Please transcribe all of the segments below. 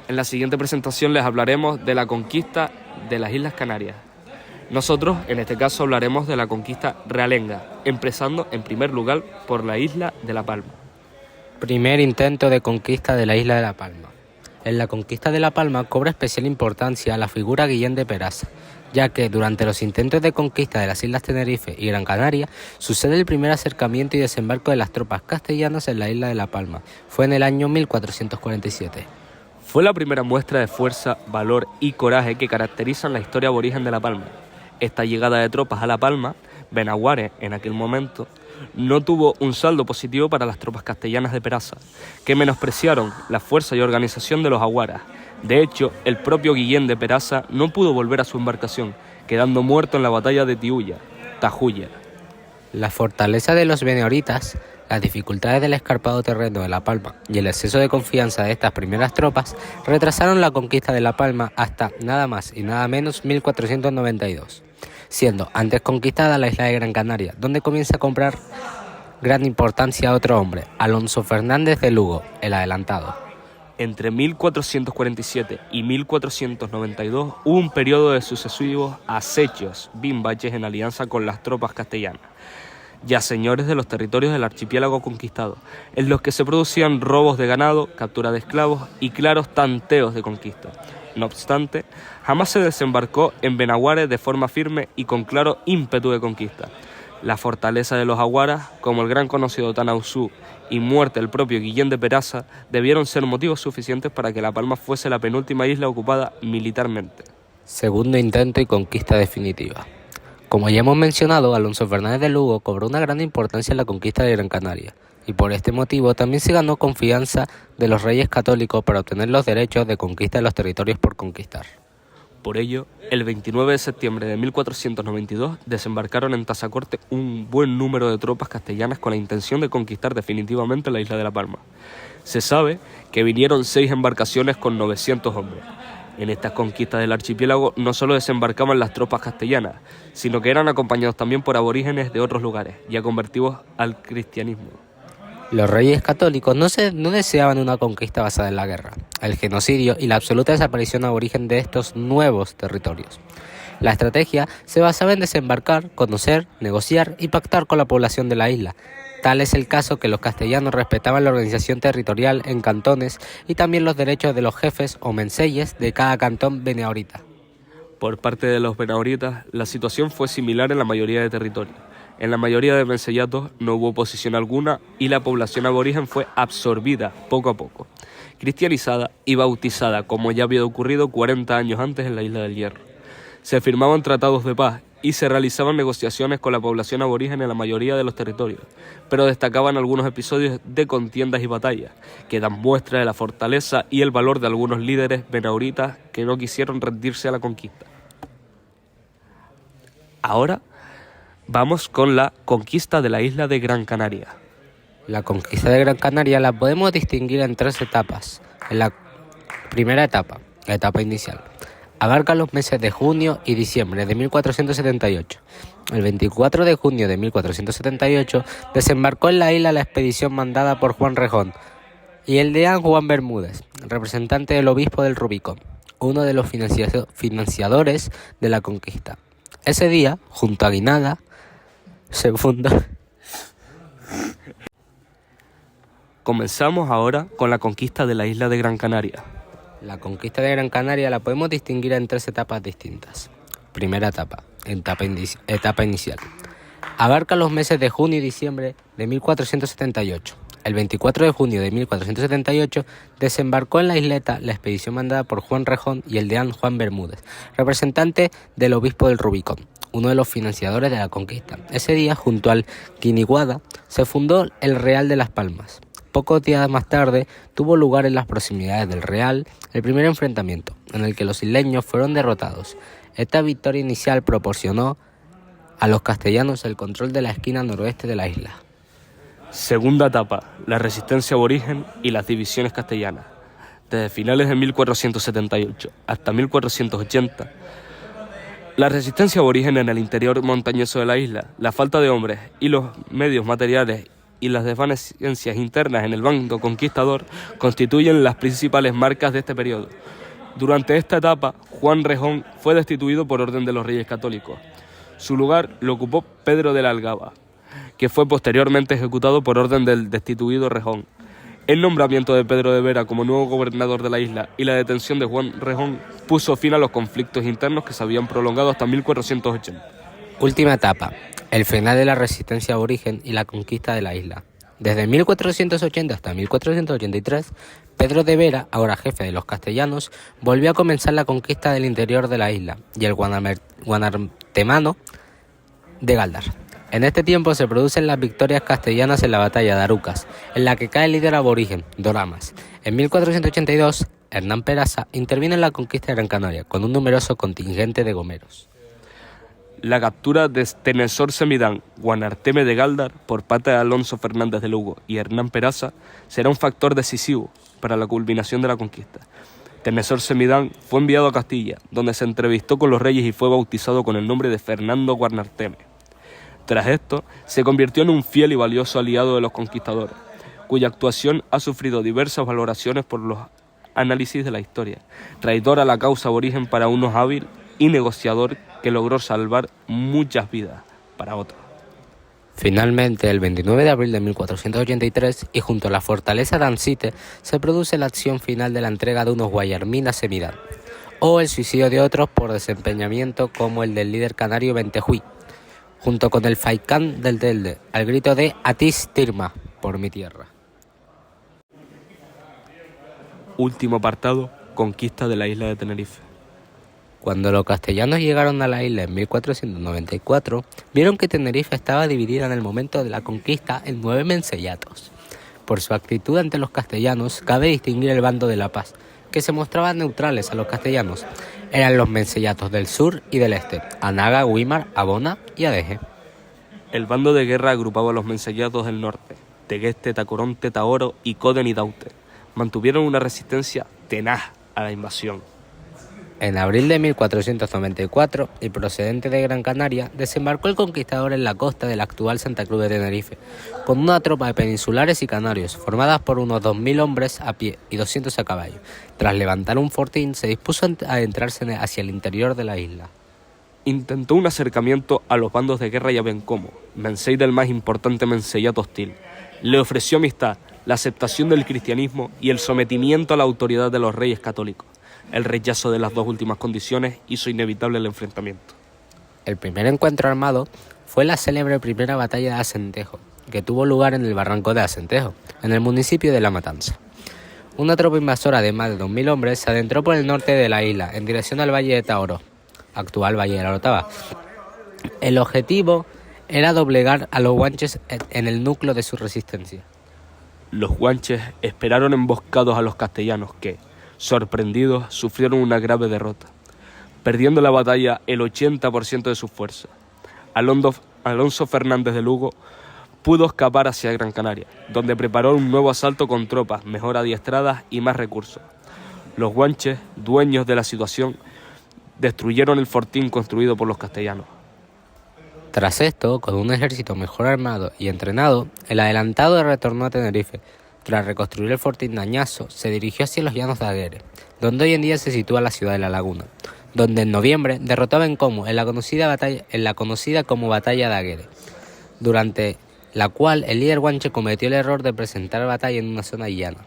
En la siguiente presentación les hablaremos de la conquista de las Islas Canarias. Nosotros, en este caso, hablaremos de la conquista realenga, empezando en primer lugar por la isla de La Palma. Primer intento de conquista de la isla de La Palma. En la conquista de La Palma cobra especial importancia la figura Guillén de Peraza, ya que durante los intentos de conquista de las Islas Tenerife y Gran Canaria sucede el primer acercamiento y desembarco de las tropas castellanas en la isla de La Palma. Fue en el año 1447. Fue la primera muestra de fuerza, valor y coraje que caracterizan la historia aborigen de La Palma. Esta llegada de tropas a La Palma, Benaguare en aquel momento, no tuvo un saldo positivo para las tropas castellanas de Peraza, que menospreciaron la fuerza y organización de los aguaras. De hecho, el propio Guillén de Peraza no pudo volver a su embarcación, quedando muerto en la batalla de Tajuya. La fortaleza de los beneoritas, las dificultades del escarpado terreno de La Palma y el exceso de confianza de estas primeras tropas retrasaron la conquista de La Palma hasta nada más y nada menos 1492, siendo antes conquistada la isla de Gran Canaria, donde comienza a comprar gran importancia a otro hombre, Alonso Fernández de Lugo, el adelantado. Entre 1447 y 1492 hubo un periodo de sucesivos acechos bimbaches en alianza con las tropas castellanas, ya señores de los territorios del archipiélago conquistado, en los que se producían robos de ganado, captura de esclavos y claros tanteos de conquista. No obstante, jamás se desembarcó en Benaguare de forma firme y con claro ímpetu de conquista. La fortaleza de los aguaras, como el gran conocido Tanausú y muerte del propio Guillén de Peraza, debieron ser motivos suficientes para que La Palma fuese la penúltima isla ocupada militarmente. Segundo intento y conquista definitiva. Como ya hemos mencionado, Alonso Fernández de Lugo cobró una gran importancia en la conquista de Gran Canaria, y por este motivo también se ganó confianza de los reyes católicos para obtener los derechos de conquista de los territorios por conquistar. Por ello, el 29 de septiembre de 1492 desembarcaron en Tazacorte un buen número de tropas castellanas con la intención de conquistar definitivamente la isla de La Palma. Se sabe que vinieron 6 embarcaciones con 900 hombres. En estas conquistas del archipiélago no solo desembarcaban las tropas castellanas, sino que eran acompañados también por aborígenes de otros lugares, ya convertidos al cristianismo. Los reyes católicos no deseaban una conquista basada en la guerra, el genocidio y la absoluta desaparición aborigen de estos nuevos territorios. La estrategia se basaba en desembarcar, conocer, negociar y pactar con la población de la isla. Tal es el caso que los castellanos respetaban la organización territorial en cantones y también los derechos de los jefes o menseyes de cada cantón beneorita. Por parte de los benaoritas, la situación fue similar en la mayoría de territorios. En la mayoría de menseyatos no hubo oposición alguna y la población aborigen fue absorbida poco a poco, cristianizada y bautizada como ya había ocurrido 40 años antes en la Isla del Hierro. Se firmaban tratados de paz y se realizaban negociaciones con la población aborigen en la mayoría de los territorios, pero destacaban algunos episodios de contiendas y batallas, que dan muestra de la fortaleza y el valor de algunos líderes benauritas que no quisieron rendirse a la conquista. Ahora vamos con la conquista de la isla de Gran Canaria. La conquista de Gran Canaria la podemos distinguir en 3 etapas. En la primera etapa, la etapa inicial, abarca los meses de junio y diciembre de 1478. El 24 de junio de 1478 desembarcó en la isla la expedición mandada por Juan Rejón y el deán Juan Bermúdez, representante del obispo del Rubicón, uno de los financiadores de la conquista. Ese día, junto a Guinada, se fundó. Comenzamos ahora con la conquista de la isla de Gran Canaria. La conquista de Gran Canaria la podemos distinguir en 3 etapas distintas. Primera etapa, etapa inicial. Abarca los meses de junio y diciembre de 1478. El 24 de junio de 1478 desembarcó en la isleta la expedición mandada por Juan Rejón y el deán Juan Bermúdez, representante del obispo del Rubicón, uno de los financiadores de la conquista. Ese día, junto al Quiniguada, se fundó el Real de Las Palmas. Pocos días más tarde tuvo lugar en las proximidades del Real el primer enfrentamiento, en el que los isleños fueron derrotados. Esta victoria inicial proporcionó a los castellanos el control de la esquina noroeste de la isla. Segunda etapa, la resistencia aborigen y las divisiones castellanas. Desde finales de 1478 hasta 1480, la resistencia aborigen en el interior montañoso de la isla, la falta de hombres y los medios materiales y las desvanecencias internas en el bando conquistador constituyen las principales marcas de este periodo. Durante esta etapa, Juan Rejón fue destituido por orden de los Reyes Católicos. Su lugar lo ocupó Pedro de la Algaba, que fue posteriormente ejecutado por orden del destituido Rejón. El nombramiento de Pedro de Vera como nuevo gobernador de la isla y la detención de Juan Rejón puso fin a los conflictos internos que se habían prolongado hasta 1480. Última etapa, el final de la resistencia aborigen y la conquista de la isla. Desde 1480 hasta 1483, Pedro de Vera, ahora jefe de los castellanos, volvió a comenzar la conquista del interior de la isla y el guanartemano de Galdar. En este tiempo se producen las victorias castellanas en la batalla de Arucas, en la que cae el líder aborigen, Doramas. En 1482, Hernán Peraza interviene en la conquista de Gran Canaria con un numeroso contingente de gomeros. La captura de Tenesor Semidán, Guanarteme de Galdar, por parte de Alonso Fernández de Lugo y Hernán Peraza, será un factor decisivo para la culminación de la conquista. Tenesor Semidán fue enviado a Castilla, donde se entrevistó con los reyes y fue bautizado con el nombre de Fernando Guanarteme. Tras esto, se convirtió en un fiel y valioso aliado de los conquistadores, cuya actuación ha sufrido diversas valoraciones por los análisis de la historia. Traidor a la causa aborigen para unos hábil y negociador que logró salvar muchas vidas para otros. Finalmente, el 29 de abril de 1483, y junto a la fortaleza de Ancite, se produce la acción final de la entrega de unos Guayarmín a Semidán, o el suicidio de otros por desempeñamiento como el del líder canario Bentejuí, junto con el Faicán del Telde, al grito de «Atis Tirma, por mi tierra». Último apartado, conquista de la isla de Tenerife. Cuando los castellanos llegaron a la isla en 1494, vieron que Tenerife estaba dividida en el momento de la conquista en 9 mencellatos. Por su actitud ante los castellanos, cabe distinguir el bando de La Paz, que se mostraban neutrales a los castellanos. Eran los mencellatos del sur y del este, Anaga, Guimar, Abona y Adeje. El bando de guerra agrupaba a los mencellatos del norte, Tegueste, Tacoronte, Taoro y Coden y Daute. Mantuvieron una resistencia tenaz a la invasión. En abril de 1494, y procedente de Gran Canaria, desembarcó el conquistador en la costa de la actual Santa Cruz de Tenerife, con una tropa de peninsulares y canarios, formadas por unos 2.000 hombres a pie y 200 a caballo. Tras levantar un fortín, se dispuso a adentrarse hacia el interior de la isla. Intentó un acercamiento a los bandos de guerra y a Bencomo, mencey del más importante menceyato hostil. Le ofreció amistad, la aceptación del cristianismo y el sometimiento a la autoridad de los reyes católicos. El rechazo de las dos últimas condiciones hizo inevitable el enfrentamiento. El primer encuentro armado fue la célebre primera batalla de Acentejo, que tuvo lugar en el barranco de Acentejo, en el municipio de La Matanza. Una tropa invasora de más de 2.000 hombres se adentró por el norte de la isla, en dirección al valle de Taoro, actual valle de la Orotava. El objetivo era doblegar a los guanches en el núcleo de su resistencia. Los guanches esperaron emboscados a los castellanos que, sorprendidos, sufrieron una grave derrota, perdiendo la batalla el 80% de sus fuerzas. Alonso Fernández de Lugo pudo escapar hacia Gran Canaria, donde preparó un nuevo asalto con tropas mejor adiestradas y más recursos. Los guanches, dueños de la situación, destruyeron el fortín construido por los castellanos. Tras esto, con un ejército mejor armado y entrenado, el adelantado retornó a Tenerife. Tras reconstruir el fortín de Añazo, se dirigió hacia los llanos de Aguere, donde hoy en día se sitúa la ciudad de La Laguna, donde en noviembre derrotó a Bencomo en la conocida como Batalla de Aguere, durante la cual el líder guanche cometió el error de presentar batalla en una zona llana.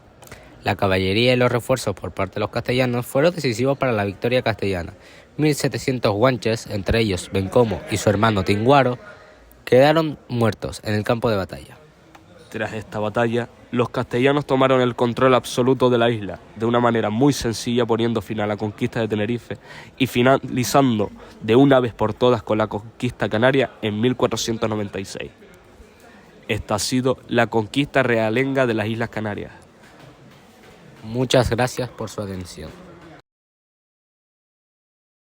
La caballería y los refuerzos por parte de los castellanos fueron decisivos para la victoria castellana. 1.700 guanches, entre ellos Bencomo y su hermano Tinguaro, quedaron muertos en el campo de batalla. Tras esta batalla, los castellanos tomaron el control absoluto de la isla, de una manera muy sencilla, poniendo fin a la conquista de Tenerife y finalizando de una vez por todas con la conquista canaria en 1496. Esta ha sido la conquista realenga de las Islas Canarias. Muchas gracias por su atención.